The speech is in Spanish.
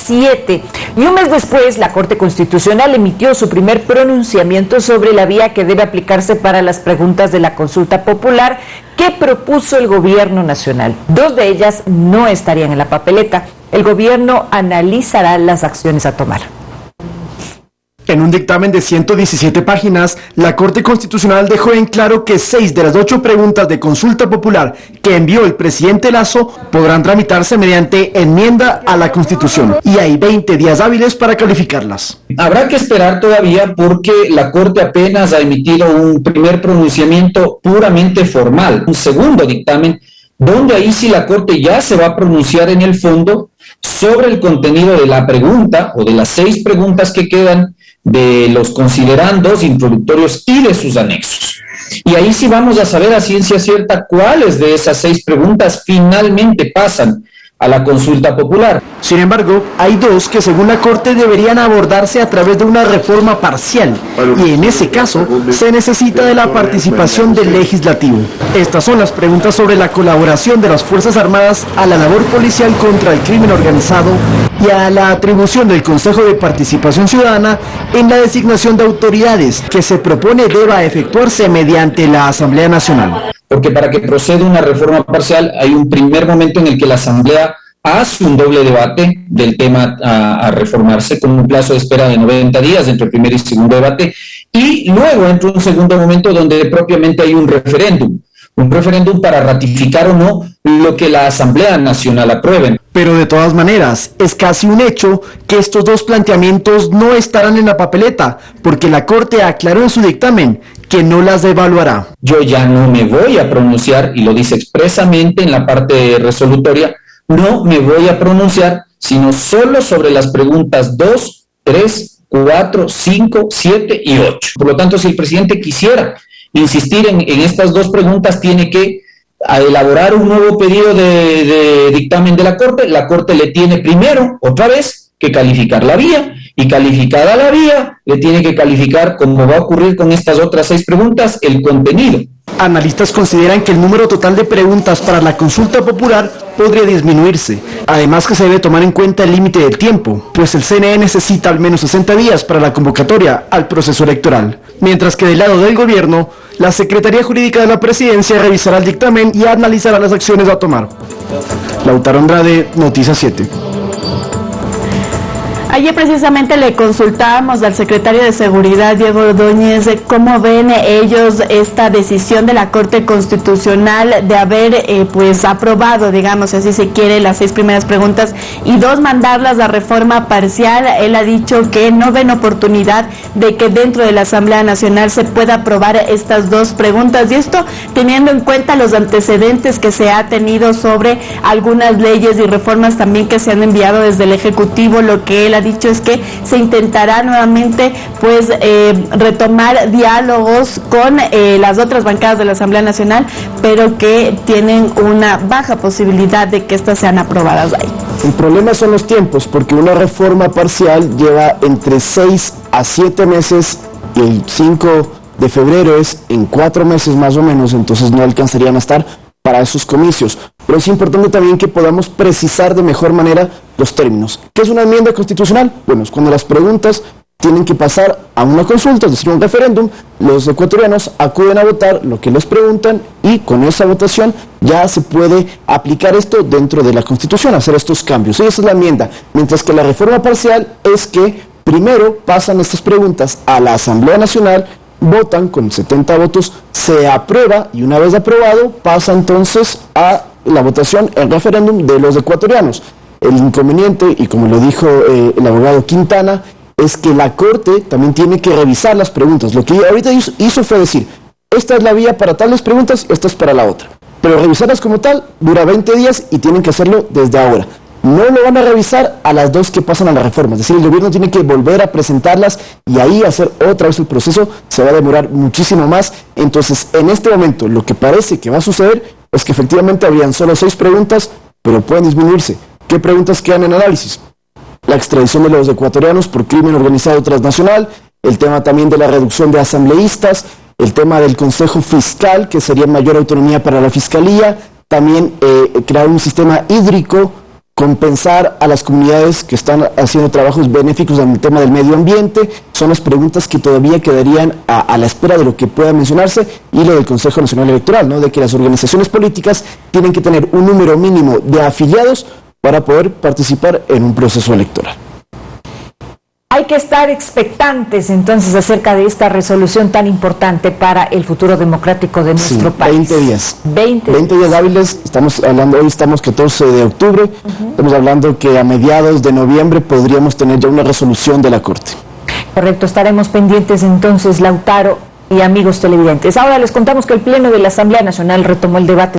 7. Y un mes después, la Corte Constitucional emitió su primer pronunciamiento sobre la vía que debe aplicarse para las preguntas de la consulta popular que propuso el gobierno nacional. 2 de ellas no estarían en la papeleta. El gobierno analizará las acciones a tomar. En un dictamen de 117 páginas, la Corte Constitucional dejó en claro que 6 de las 8 preguntas de consulta popular que envió el presidente Lasso podrán tramitarse mediante enmienda a la Constitución y hay 20 días hábiles para calificarlas. Habrá que esperar todavía porque la Corte apenas ha emitido un primer pronunciamiento puramente formal, un segundo dictamen, donde ahí sí la Corte ya se va a pronunciar en el fondo sobre el contenido de la pregunta o de las 6 preguntas que quedan, de los considerandos introductorios y de sus anexos. Y ahí sí vamos a saber a ciencia cierta cuáles de esas 6 preguntas finalmente pasan a la consulta popular. Sin embargo, hay 2 que según la Corte deberían abordarse a través de una reforma parcial y en ese caso se necesita de la participación del legislativo. Estas son las preguntas sobre la colaboración de las Fuerzas Armadas a la labor policial contra el crimen organizado y a la atribución del Consejo de Participación Ciudadana en la designación de autoridades que se propone deba efectuarse mediante la Asamblea Nacional. Porque para que proceda una reforma parcial hay un primer momento en el que la Asamblea hace un doble debate del tema a reformarse con un plazo de espera de 90 días entre el primer y segundo debate, y luego entra un segundo momento donde propiamente hay un referéndum para ratificar o no lo que la Asamblea Nacional apruebe. Pero de todas maneras, es casi un hecho que estos 2 planteamientos no estarán en la papeleta, porque la Corte aclaró en su dictamen que no las evaluará. Yo ya no me voy a pronunciar, y lo dice expresamente en la parte resolutoria, no me voy a pronunciar, sino solo sobre las preguntas 2, 3, 4, 5, 7 y 8. Por lo tanto, si el presidente quisiera insistir en estas 2 preguntas, tiene que elaborar un nuevo pedido de dictamen de la Corte le tiene primero, otra vez, que calificar la vía, y calificada la vía, le tiene que calificar, como va a ocurrir con estas otras 6 preguntas, el contenido. Analistas consideran que el número total de preguntas para la consulta popular podría disminuirse, además que se debe tomar en cuenta el límite del tiempo, pues el CNE necesita al menos 60 días para la convocatoria al proceso electoral, mientras que del lado del gobierno, la Secretaría Jurídica de la Presidencia revisará el dictamen y analizará las acciones a tomar. Lautaro Andrade, Noticias 7. Ayer precisamente le consultábamos al secretario de Seguridad, Diego Ordóñez, cómo ven ellos esta decisión de la Corte Constitucional de haber aprobado, digamos, así se quiere, las 6 primeras preguntas y 2 mandarlas a reforma parcial. Él ha dicho que no ven oportunidad de que dentro de la Asamblea Nacional se pueda aprobar estas 2 preguntas, y esto teniendo en cuenta los antecedentes que se ha tenido sobre algunas leyes y reformas también que se han enviado desde el Ejecutivo. Lo que él ha dicho es que se intentará nuevamente retomar diálogos con las otras bancadas de la Asamblea Nacional, pero que tienen una baja posibilidad de que estas sean aprobadas ahí. El problema son los tiempos, porque una reforma parcial lleva entre 6 a 7 meses y el 5 de febrero es en 4 meses más o menos, entonces no alcanzarían a estar para esos comicios. Pero es importante también que podamos precisar de mejor manera los términos. ¿Qué es una enmienda constitucional? Bueno, es cuando las preguntas tienen que pasar a una consulta, es decir, un referéndum, los ecuatorianos acuden a votar lo que les preguntan y con esa votación ya se puede aplicar esto dentro de la Constitución, hacer estos cambios. Y esa es la enmienda. Mientras que la reforma parcial es que primero pasan estas preguntas a la Asamblea Nacional, votan con 70 votos, se aprueba y una vez aprobado pasa entonces a la votación, el referéndum de los ecuatorianos. El inconveniente, y como lo dijo el abogado Quintana, es que la Corte también tiene que revisar las preguntas. Lo que ahorita hizo fue decir, esta es la vía para tales preguntas, esta es para la otra. Pero revisarlas como tal dura 20 días y tienen que hacerlo desde ahora. No lo van a revisar a las 2 que pasan a la reforma, es decir, el gobierno tiene que volver a presentarlas y ahí hacer otra vez el proceso, se va a demorar muchísimo más. Entonces, en este momento, lo que parece que va a suceder es que efectivamente habrían solo 6 preguntas, pero pueden disminuirse. ¿Qué preguntas quedan en análisis? La extradición de los ecuatorianos por crimen organizado transnacional, el tema también de la reducción de asambleístas, el tema del Consejo Fiscal, que sería mayor autonomía para la Fiscalía, también crear un sistema hídrico compensar a las comunidades que están haciendo trabajos benéficos en el tema del medio ambiente. Son las preguntas que todavía quedarían a la espera de lo que pueda mencionarse, y lo del Consejo Nacional Electoral, ¿no? De que las organizaciones políticas tienen que tener un número mínimo de afiliados para poder participar en un proceso electoral. Hay que estar expectantes entonces acerca de esta resolución tan importante para el futuro democrático de nuestro país. 20 días. 20 días hábiles. Estamos hablando, hoy estamos 14 de octubre, estamos hablando que a mediados de noviembre podríamos tener ya una resolución de la Corte. Correcto, estaremos pendientes entonces, Lautaro y amigos televidentes. Ahora les contamos que el Pleno de la Asamblea Nacional retomó el debate